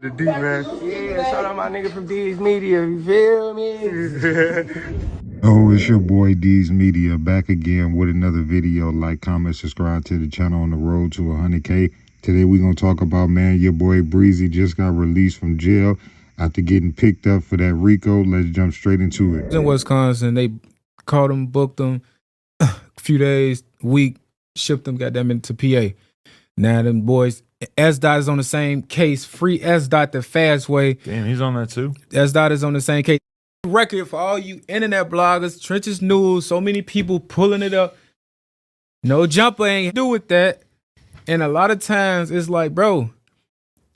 The D, man. Yeah, shout out my nigga from D's Media, you feel me? Oh, it's your boy D's Media back again with another video. Like, comment, subscribe to the channel on the road to 100K. Today we're going to talk about, man, your boy Breezy just got released from jail after getting picked up for that Rico. Let's jump straight into it. In Wisconsin, they caught him, booked him, a few days, week, shipped them, got them into PA. Now them boys, S-Dot is on the same case. Free S-Dot the fast way. Damn, he's on that too. S-Dot is on the same case. Record for all you internet bloggers, Trenches News, so many people pulling it up. No jumper ain't do with that. And a lot of times it's like, bro,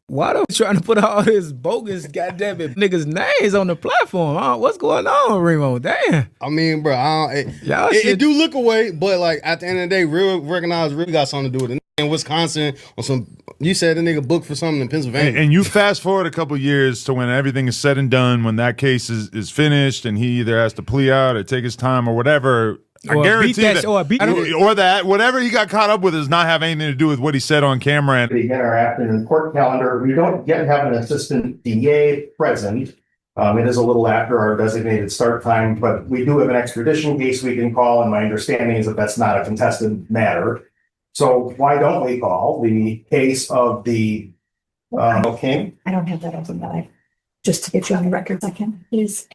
why are they trying to put all this bogus goddamn it niggas' names on the platform? What's going on, Remo? Damn. I mean, bro, it do look away, but like at the end of the day, real recognize really got something to do with it. In Wisconsin, or some, you said the nigga booked for something in Pennsylvania. And you fast forward a couple years to when everything is said and done, when that case is finished and he either has to plea out or take his time or whatever. I guarantee that, or that, whatever he got caught up with does not have anything to do with what he said on camera. And begin our afternoon court calendar. We don't yet have an assistant DA present. It is a little after our designated start time, but we do have an extradition case we can call, and my understanding is that that's not a contested matter. So why don't we call the case of the King? I don't have that open, but just to get you on the record, I can use.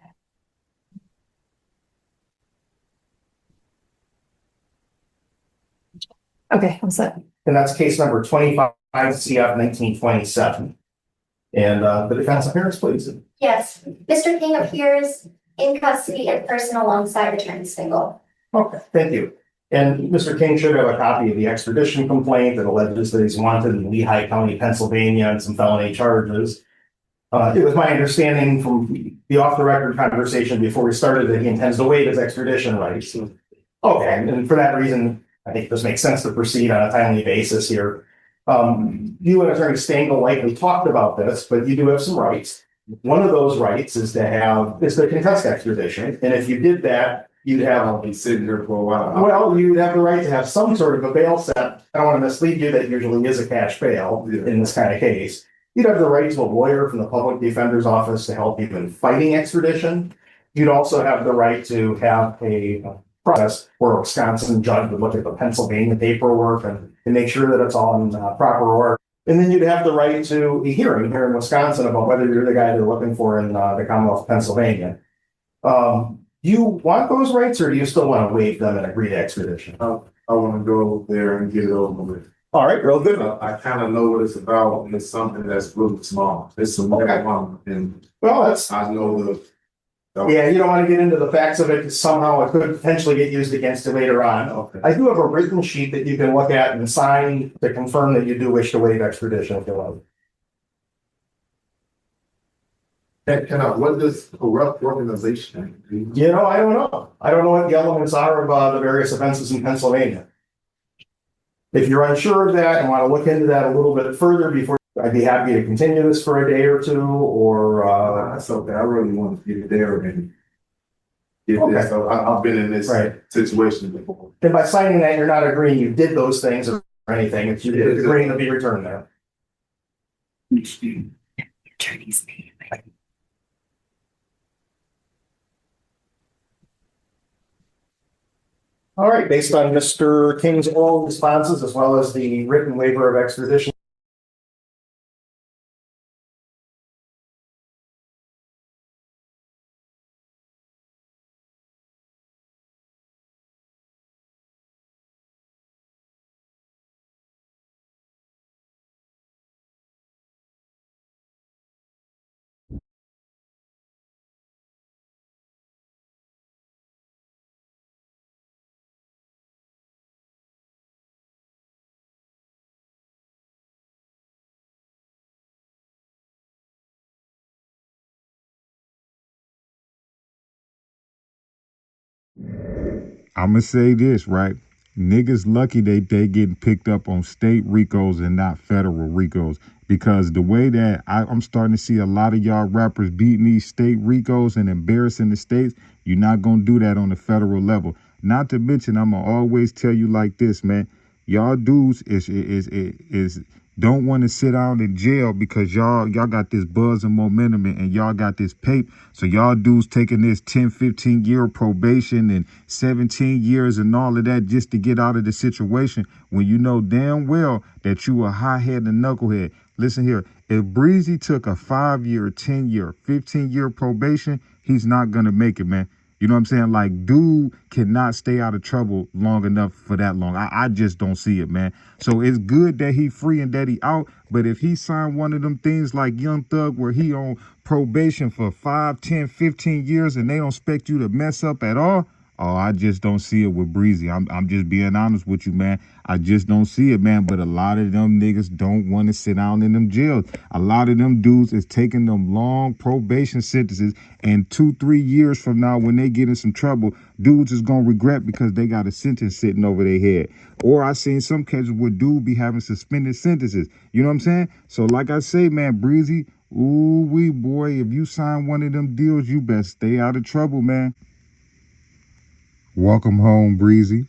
Okay, I'm set. And that's case number 25 CF 1927. And the defense appearance, please. Yes, Mr. King appears in custody in person alongside Attorney Single. Okay, thank you. And Mr. King should have a copy of the extradition complaint that alleges that he's wanted in Lehigh County, Pennsylvania, and some felony charges. It was my understanding from the off-the-record conversation before we started that he intends to waive his extradition rights. Okay, and for that reason, I think this makes sense to proceed on a timely basis here. You and Attorney Stengel likely talked about this, but you do have some rights. One of those rights is to contest extradition, and if you did that, you'd have. I'll be sitting here for a while. Well, you'd have the right to have some sort of a bail set. I don't want to mislead you that usually is a cash bail in this kind of case. You'd have the right to a lawyer from the public defender's office to help you in fighting extradition. You'd also have the right to have a process where a Wisconsin judge would look at the Pennsylvania paperwork and make sure that it's all in proper order. And then you'd have the right to a hearing here in Wisconsin about whether you're the guy they're looking for in the Commonwealth of Pennsylvania. Do you want those rights, or do you still want to waive them and agree to extradition? I want to go there and get it over with. All right, real good. I kind of know what it's about, and it's something that's really small. It's some and Well, that's. I know Yeah, you don't want to get into the facts of it because somehow it could potentially get used against you later on. Okay. I do have a written sheet that you can look at and sign to confirm that you do wish to waive extradition if you want. What does corrupt organization do? You know, I don't know. I don't know what the elements are of the various offenses in Pennsylvania. If you're unsure of that and want to look into that a little bit further before, I'd be happy to continue this for a day or two, or That's okay. I really want to get there and get this. So I've been in this situation before. and by signing that, you're not agreeing you did those things or anything. It's you're agreeing to be returned there. Attorney's name. All right, based on Mr. King's oral responses as well as the written waiver of extradition. I'ma say this, right? Niggas lucky they getting picked up on state Ricos and not federal Ricos. Because the way that I'm starting to see a lot of y'all rappers beating these state Ricos and embarrassing the states, you're not gonna do that on the federal level. Not to mention, I'm gonna always tell you like this, man. Y'all dudes is don't want to sit down in jail because y'all got this buzz and momentum and y'all got this paper. So y'all dudes taking this 10, 15 year probation and 17 years and all of that just to get out of the situation when you know damn well that you a high-head and knucklehead. Listen here, if Breezy took a 5-year, 10-year, 15-year probation, he's not going to make it, man. You know what I'm saying? Like, dude cannot stay out of trouble long enough for that long. I just don't see it, man. So it's good that he free and that he out. But if he signed one of them things like Young Thug where he on probation for 5, 10, 15 years and they don't expect you to mess up at all, oh, I just don't see it with Breezy. I'm just being honest with you, man. I just don't see it, man. But a lot of them niggas don't want to sit down in them jails. A lot of them dudes is taking them long probation sentences, and 2-3 years from now, when they get in some trouble, dudes is gonna regret because they got a sentence sitting over their head. Or I seen some cases where dudes be having suspended sentences. You know what I'm saying? So like I say, man, Breezy, ooh wee boy, if you sign one of them deals, you best stay out of trouble, man. Welcome home, Breezy.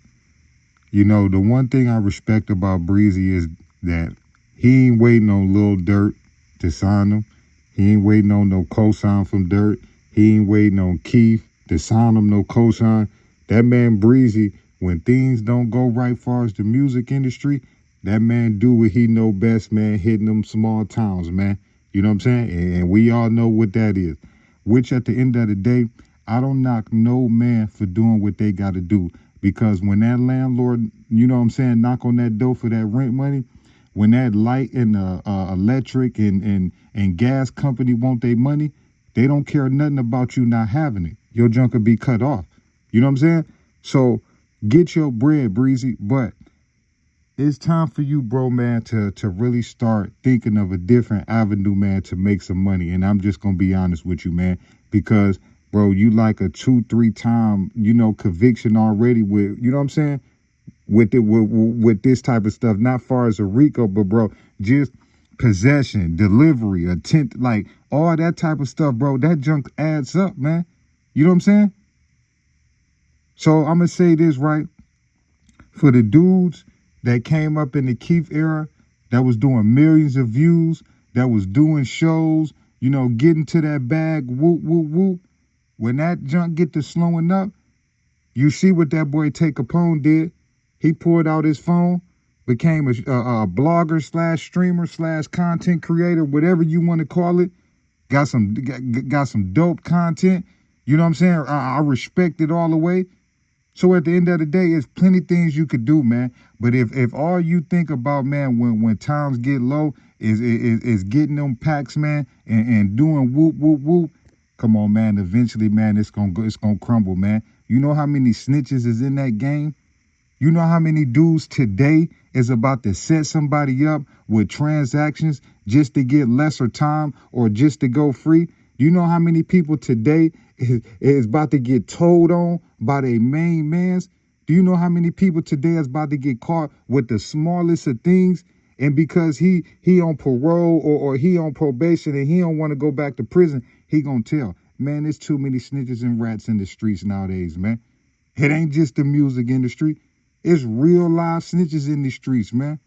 You know, the one thing I respect about Breezy is that he ain't waiting on Lil Dirt to sign him. He ain't waiting on no cosign from Dirt. He ain't waiting on Keith to sign him no cosign. That man Breezy, when things don't go right far as the music industry, that man do what he know best, man, hitting them small towns, man. You know what I'm saying? And we all know what that is. Which at the end of the day, I don't knock no man for doing what they got to do, because when that landlord, you know what I'm saying, knock on that door for that rent money, when that light and electric and gas company want their money, they don't care nothing about you not having it. Your junk will be cut off. You know what I'm saying? So get your bread, Breezy, but it's time for you, bro, man, to really start thinking of a different avenue, man, to make some money. And I'm just going to be honest with you, man, because, bro, you like a 2-3 time, you know, conviction already with, you know what I'm saying, with this type of stuff, not far as a Rico, but, bro, just possession, delivery, attempt, like all that type of stuff, bro, that junk adds up, man. You know what I'm saying? So I'm going to say this, right? For the dudes that came up in the Keith era, that was doing millions of views, that was doing shows, you know, getting to that bag, whoop, whoop, whoop. When that junk get to slowing up, you see what that boy Take Capone did. He pulled out his phone, became a blogger / streamer / content creator, whatever you want to call it. Got some dope content. You know what I'm saying? I respect it all the way. So at the end of the day, it's plenty things you could do, man. But if all you think about, man, when times get low, is getting them packs, man, and doing whoop, whoop, whoop, come on, man. Eventually, man, it's gonna crumble, man. You know how many snitches is in that game? You know how many dudes today is about to set somebody up with transactions just to get lesser time or just to go free? You know how many people today is about to get told on by their main mans? Do you know how many people today is about to get caught with the smallest of things? And because he on parole or he on probation and he don't want to go back to prison, he gonna tell. Man, there's too many snitches and rats in the streets nowadays, man. It ain't just the music industry. It's real live snitches in the streets, man.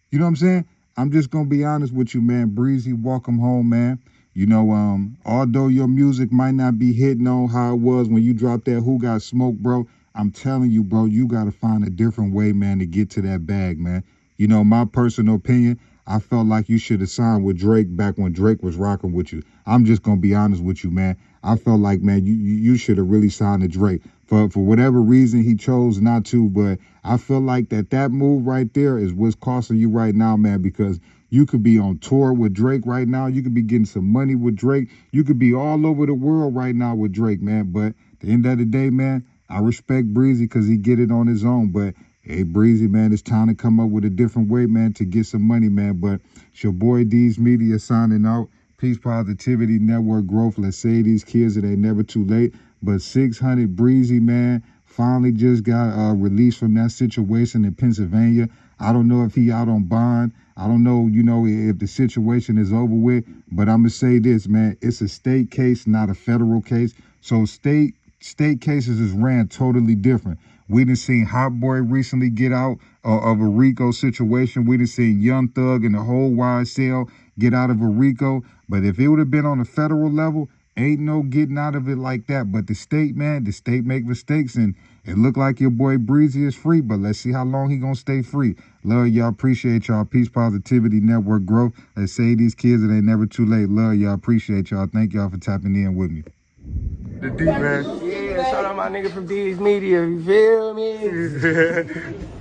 You know what I'm saying? I'm just going to be honest with you, man. Breezy, welcome home, man. You know, although your music might not be hitting on how it was when you dropped that Who Got Smoked, bro, I'm telling you, bro, you got to find a different way, man, to get to that bag, man. You know, my personal opinion, I felt like you should have signed with Drake back when Drake was rocking with you. I'm just going to be honest with you, man. I felt like, man, you should have really signed to Drake. For whatever reason, he chose not to, but I feel like that move right there is what's costing you right now, man, because you could be on tour with Drake right now. You could be getting some money with Drake. You could be all over the world right now with Drake, man. But at the end of the day, man, I respect Breezy because he get it on his own. But, hey, Breezy, man, it's time to come up with a different way, man, to get some money, man. But it's your boy D's Media signing out. Peace, positivity, network growth. Let's say these kids that ain't never too late. But 600 Breezy, man, finally just got released from that situation in Pennsylvania. I don't know if he out on bond. I don't know, you know, if the situation is over with. But I'm going to say this, man. It's a state case, not a federal case. So state cases is ran totally different. We done seen Hot Boy recently get out of a Rico situation. We done seen Young Thug and the whole YSL get out of a Rico. But if it would have been on a federal level, ain't no getting out of it like that. But the state, man, the state make mistakes, and it look like your boy Breezy is free, but let's see how long he gonna stay free. Love y'all, appreciate y'all. Peace, positivity, network growth. Let's save these kids, it ain't never too late. Love y'all, appreciate y'all. Thank y'all for tapping in with me. The D, man. Yeah, shout out my nigga from Breezy Media, you feel me?